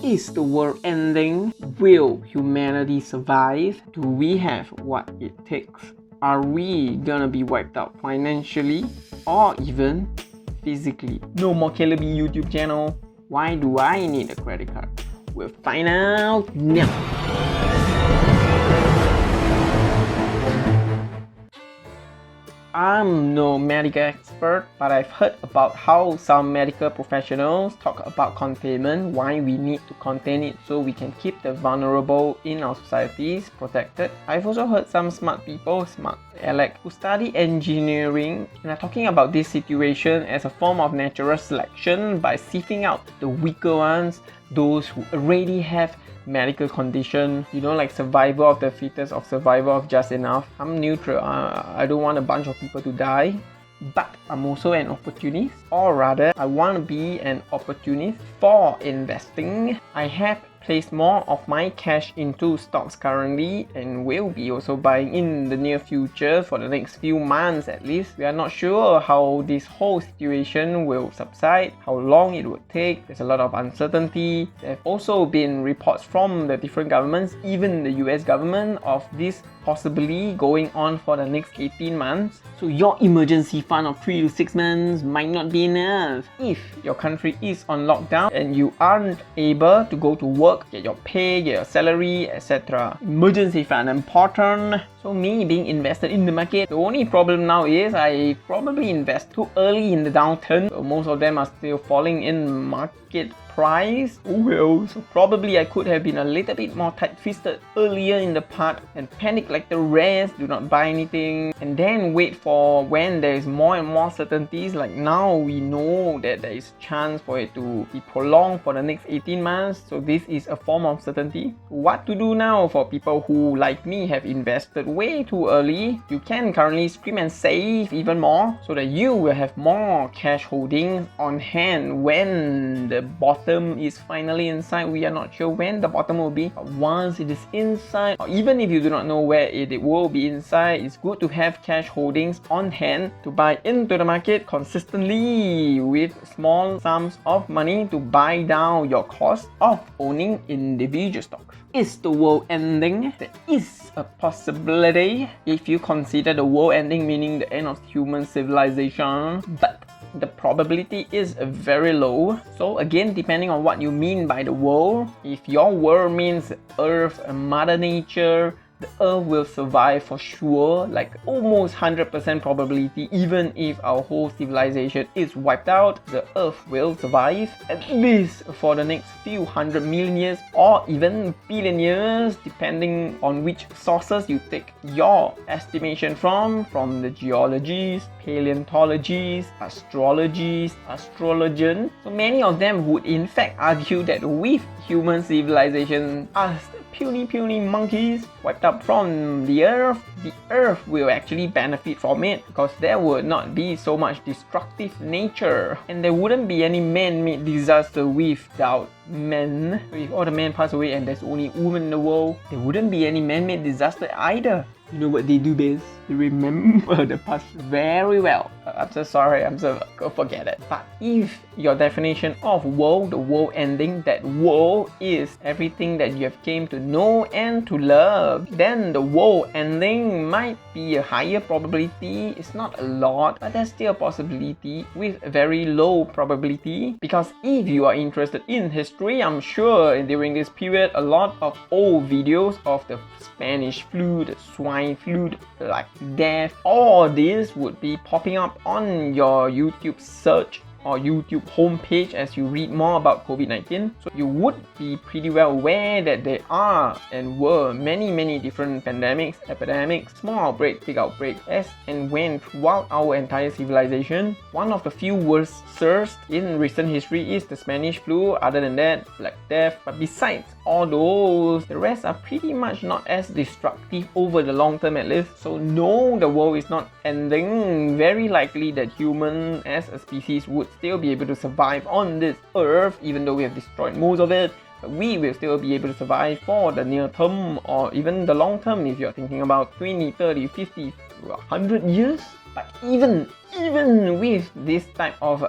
Is the world ending? Will humanity survive? Do we have what it takes? Are we gonna be wiped out financially or even physically? No more Calebby YouTube channel. Why do I need a credit card? We'll find out now. I'm no medical expert, but I've heard about how some medical professionals talk about containment, why we need to contain it so we can keep the vulnerable in our societies protected. I've also heard some smart people, smart Alec, who study engineering and are talking about this situation as a form of natural selection by sifting out the weaker ones, those who already have medical condition, like survival of the fittest or survival of just enough. I'm neutral. I don't want a bunch of people to die, but I'm also an opportunist, or rather I want to be an opportunist for investing. I have placed more of my cash into stocks currently and will be also buying in the near future for the next few months at least. We are not sure how this whole situation will subside, how long it would take. There's a lot of uncertainty. There have also been reports from the different governments, even the US government, of this possibly going on for the next 18 months. So your emergency fund of 3 to 6 months might not be enough. If your country is on lockdown and you aren't able to go to work, get your pay, get your salary, etc. Emergency fund important. So me being invested in the market, the only problem now is I probably invest too early in the downturn. So most of them are still falling in market price. Oh well, so probably I could have been a little bit more tight-fisted earlier in the part and panic like the rest, do not buy anything, and then wait for when there is more and more certainties. Like now we know that there is chance for it to be prolonged for the next 18 months, so this is a form of certainty. What to do now for people who, like me, have invested way too early? You can currently scrimp and save even more so that you will have more cash holdings on hand when the bottom is finally in sight. We are not sure when the bottom will be, but once it is inside, or even if you do not know where it will be inside, it's good to have cash holdings on hand to buy into the market consistently with small sums of money to buy down your cost of owning individual stocks. Is the world ending? There is a possibility if you consider the world ending meaning the end of human civilization, but the probability is very low. So again, depending on what you mean by the world, if your world means Earth and Mother Nature, the Earth will survive for sure, like almost 100% probability. Even if our whole civilization is wiped out, the Earth will survive at least for the next few 100 million years or even billion years, depending on which sources you take your estimation from the geologists, paleontologists, astrologists, astrologers. So many of them would in fact argue that with human civilization, us puny monkeys wiped out from the earth will actually benefit from it, because there would not be so much destructive nature and there wouldn't be any man-made disaster without men. So if all the men pass away and there's only women in the world, there wouldn't be any man-made disaster either. You know what they do best? They remember the past very well. I'm so sorry, go forget it. But if your definition of world, the world ending, that world is everything that you have came to know and to love, then the world ending might be a higher probability. It's not a lot, but there's still a possibility with a very low probability. Because if you are interested in history, I'm sure during this period a lot of old videos of the Spanish flu, the swine flu, like death, all this would be popping up on your YouTube search or YouTube homepage as you read more about COVID-19. So you would be pretty well aware that there are and were many different pandemics, epidemics, small outbreaks, big outbreaks, as and when throughout our entire civilization. One of the few worst SARS in recent history is the Spanish flu. Other than that, Black Death. But besides all those, the rest are pretty much not as destructive over the long term at least. So no, the world is not ending. Very likely that humans as a species would still be able to survive on this earth, even though we have destroyed most of it. But we will still be able to survive for the near term or even the long term if you're thinking about 20, 30, 50, 100 years. But even with this type of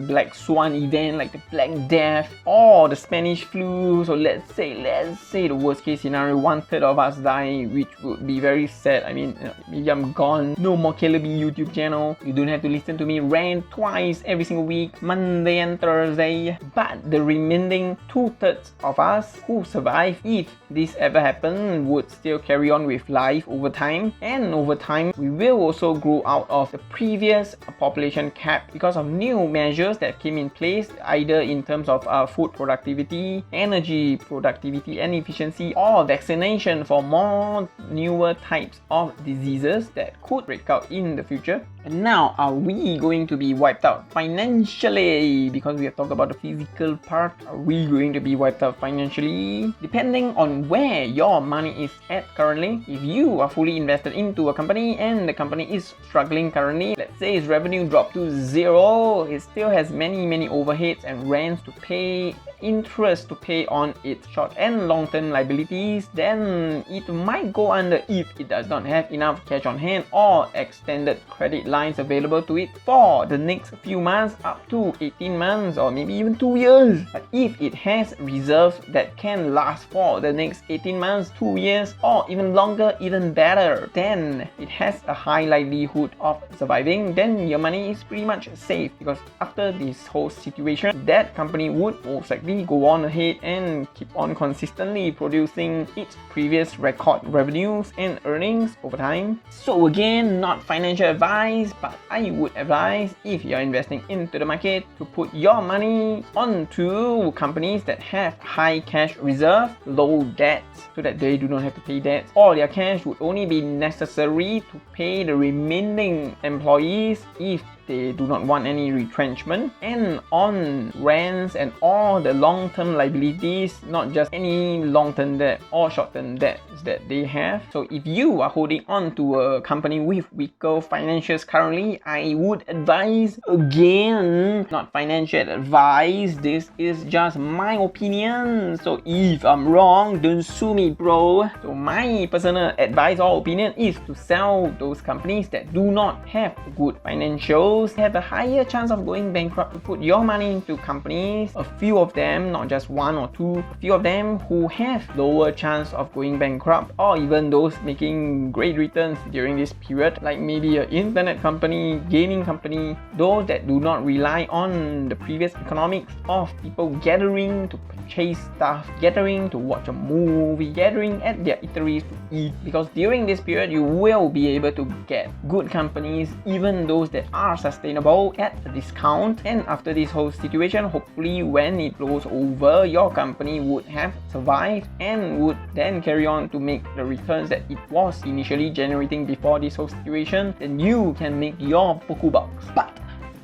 black swan event like the Black Death or the Spanish flu, so let's say the worst case scenario, 1/3 of us die, which would be very sad. I mean, maybe I'm gone, no more Calebby YouTube channel, you don't have to listen to me rant twice every single week, Monday and Thursday. But the remaining 2/3 of us who survive, if this ever happened, would still carry on with life over time, and over time we will also grow out of the previous population cap because of new measures that came in place, either in terms of food productivity, energy productivity and efficiency, or vaccination for more newer types of diseases that could break out in the future. And now, are we going to be wiped out financially? Because we have talked about the physical part, are we going to be wiped out financially? Depending on where your money is at currently. If you are fully invested into a company and the company is struggling currently, let's say its revenue dropped to 0, it still has many overheads and rents to pay, interest to pay on its short and long-term liabilities, then it might go under if it does not have enough cash on hand or extended credit lines available to it for the next few months, up to 18 months or maybe even 2 years. But if it has reserves that can last for the next 18 months, 2 years, or even longer, even better, then it has a high likelihood of surviving. Then your money is pretty much safe, because after this whole situation, that company would most likely go on ahead and keep on consistently producing its previous record revenues and earnings over time. So again, not financial advice, but I would advise, if you're investing into the market, to put your money onto companies that have high cash reserve, low debts, so that they do not have to pay debts. All their cash would only be necessary to pay the remaining employees if they do not want any retrenchment, and on rents and all the long-term liabilities, not just any long-term debt or short-term debts that they have. So if you are holding on to a company with weaker financials currently, I would advise, again, not financial advice, this is just my opinion, so if I'm wrong, don't sue me, bro. So my personal advice or opinion is to sell those companies that do not have good financials, have a higher chance of going bankrupt. To put your money into companies, a few of them, not just one or two, a few of them who have lower chance of going bankrupt, or even those making great returns during this period, like maybe an internet company, gaming company, those that do not rely on the previous economics of people gathering to purchase stuff, gathering to watch a movie, gathering at their eateries to eat. Because during this period, you will be able to get good companies, even those that are sustainable, at a discount. And after this whole situation, hopefully when it blows over, your company would have survived and would then carry on to make the returns that it was initially generating before this whole situation. Then you can make your boku bucks. But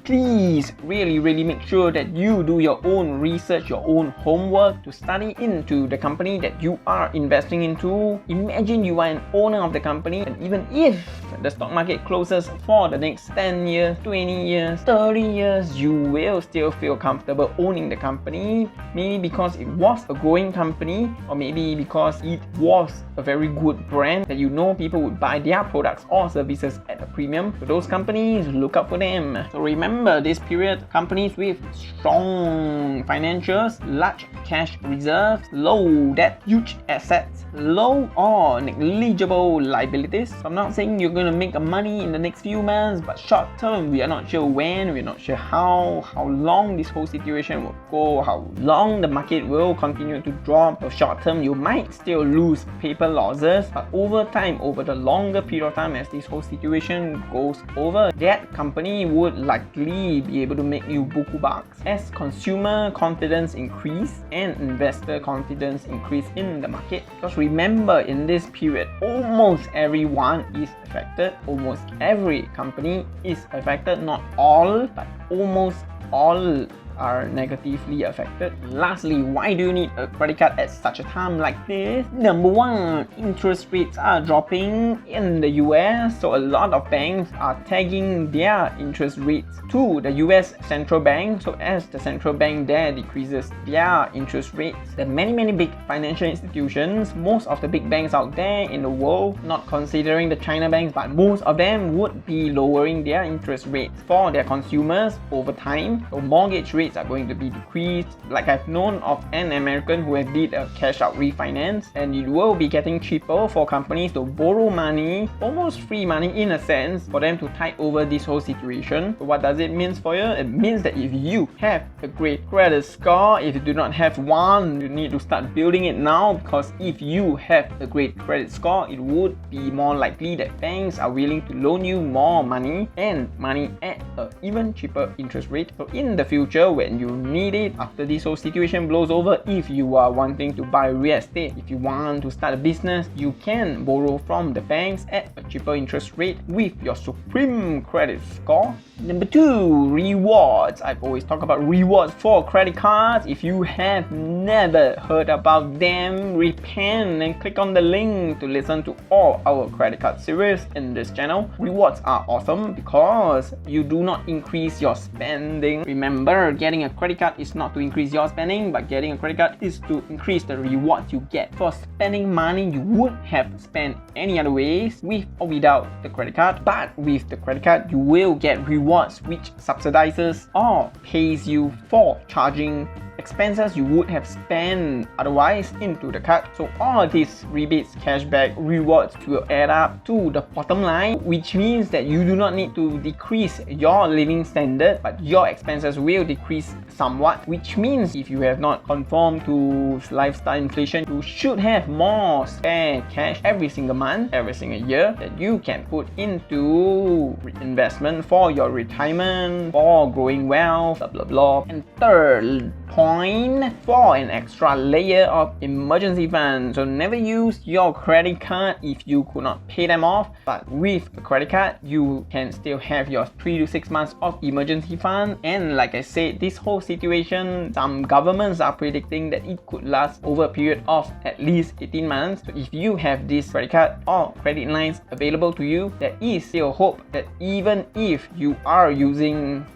please really make sure that you do your own research, your own homework to study into the company that you are investing into. Imagine you are an owner of the company, and even if the stock market closes for the next 10 years, 20 years, 30 years, you will still feel comfortable owning the company. Maybe because it was a growing company, or maybe because it was a very good brand that you know people would buy their products or services at a premium. So those companies, look out for them. So remember this period, companies with strong financials, large cash reserves, low debt, huge assets, low or negligible liabilities. So I'm not saying you're going to make money in the next few months, but short term, we are not sure when, we're not sure how long this whole situation will go, how long the market will continue to drop. So short term, you might still lose paper losses, but over time, over the longer period of time, as this whole situation goes over, that company would likely be able to make you buku bucks as consumer confidence increase and investor confidence increase in the market. Because remember, in this period, almost everyone is affected, almost every company is affected, not all, but almost all are negatively affected. Lastly, why do you need a credit card at such a time like this? Number one, interest rates are dropping in the US, so a lot of banks are tagging their interest rates to the US central bank. So as the central bank there decreases their interest rates, the many big financial institutions, most of the big banks out there in the world, not considering the China banks, but most of them would be lowering their interest rates for their consumers over time. So mortgage rates are going to be decreased. Like I've known of an American who had did a cash out refinance, and it will be getting cheaper for companies to borrow money, almost free money in a sense, for them to tide over this whole situation. So what does it mean for you? It means that if you have a great credit score, if you do not have one, you need to start building it now, because if you have a great credit score, it would be more likely that banks are willing to loan you more money, and money at an even cheaper interest rate. So in the future, when you need it, after this whole situation blows over, if you are wanting to buy real estate, if you want to start a business, you can borrow from the banks at a cheaper interest rate with your supreme credit score. Number two, rewards. I've always talked about rewards for credit cards. If you have never heard about them, repent and click on the link to listen to all our credit card series in this channel. Rewards are awesome because you do not increase your spending. Remember, getting a credit card is not to increase your spending, but getting a credit card is to increase the rewards you get for spending money you would have spent any other ways, with or without the credit card. But with the credit card, you will get rewards which subsidizes or pays you for charging expenses you would have spent otherwise into the card. So all these rebates, cashback, rewards will add up to the bottom line, which means that you do not need to decrease your living standard, but your expenses will decrease somewhat, which means if you have not conformed to lifestyle inflation, you should have more spare cash every single month, every single year, that you can put into investment for your retirement, for growing wealth, blah blah blah. And third point, for an extra layer of emergency funds. So never use your credit card if you could not pay them off, but with a credit card you can still have your 3 to 6 months of emergency fund. And like I said, this whole situation, some governments are predicting that it could last over a period of at least 18 months. So if you have this credit card or credit lines available to you, there is still hope that even if you are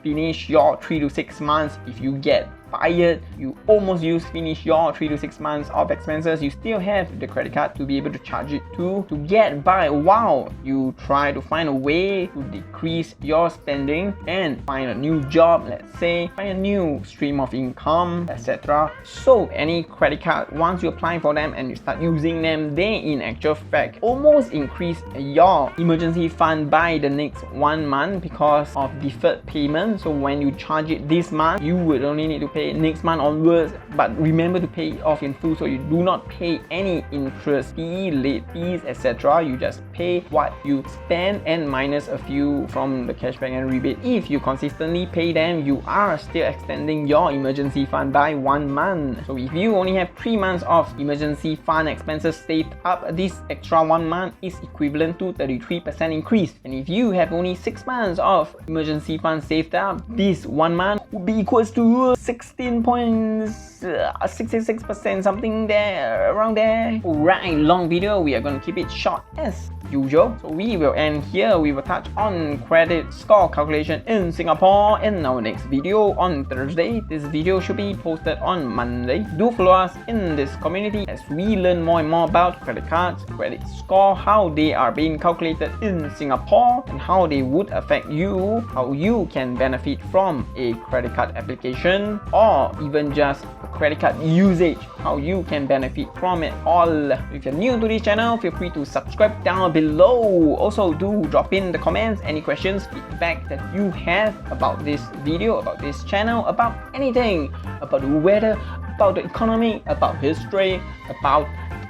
finish your 3 to 6 months, if you get fired, you almost finish your 3 to 6 months of expenses, you still have the credit card to be able to charge it to get by while you try to find a way to decrease your spending and find a new job, let's say, find a new stream of income, etc. So any credit card, once you apply for them and you start using them, they in actual fact almost increase your emergency fund by the next 1 month because of deferred payment. So when you charge it this month, you would only need to pay next month onwards, but remember to pay it off in full, so you do not pay any interest fee, late fees, etc. You just pay what you spend and minus a few from the cashback and rebate. If you consistently pay them, you are still extending your emergency fund by 1 month. So if you only have 3 months of emergency fund expenses saved up, this extra 1 month is equivalent to 33% increase. And if you have only 6 months of emergency fund saved up, this 1 month would be equals to 16.66%, something there, around there. Alright, long video, we are going to keep it short as usual. So we will end here. We will touch on credit score calculation in Singapore in our next video on Thursday. This video should be posted on Monday. Do follow us in this community as we learn more and more about credit cards, credit score, how they are being calculated in Singapore, and how they would affect you, how you can benefit from a credit card application, or even just credit card usage, how you can benefit from it all. If you're new to this channel, feel free to subscribe down below. Also, do drop in the comments any questions, feedback that you have about this video, about this channel, about anything, about the weather, about the economy, about history, about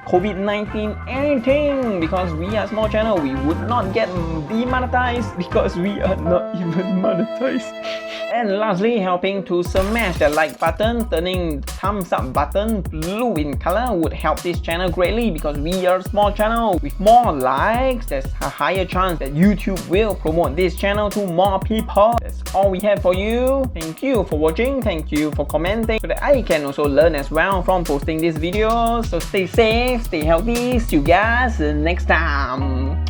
COVID-19, anything, because we are a small channel. We would not get demonetized because we are not even monetized. And lastly, helping to smash the like button, turning the thumbs up button blue in color would help this channel greatly, because we are a small channel. With more likes, there's a higher chance that YouTube will promote this channel to more people. That's all we have for you. Thank you for watching, thank you for commenting, so that I can also learn as well from posting these videos. So stay safe, stay healthy, see you guys next time.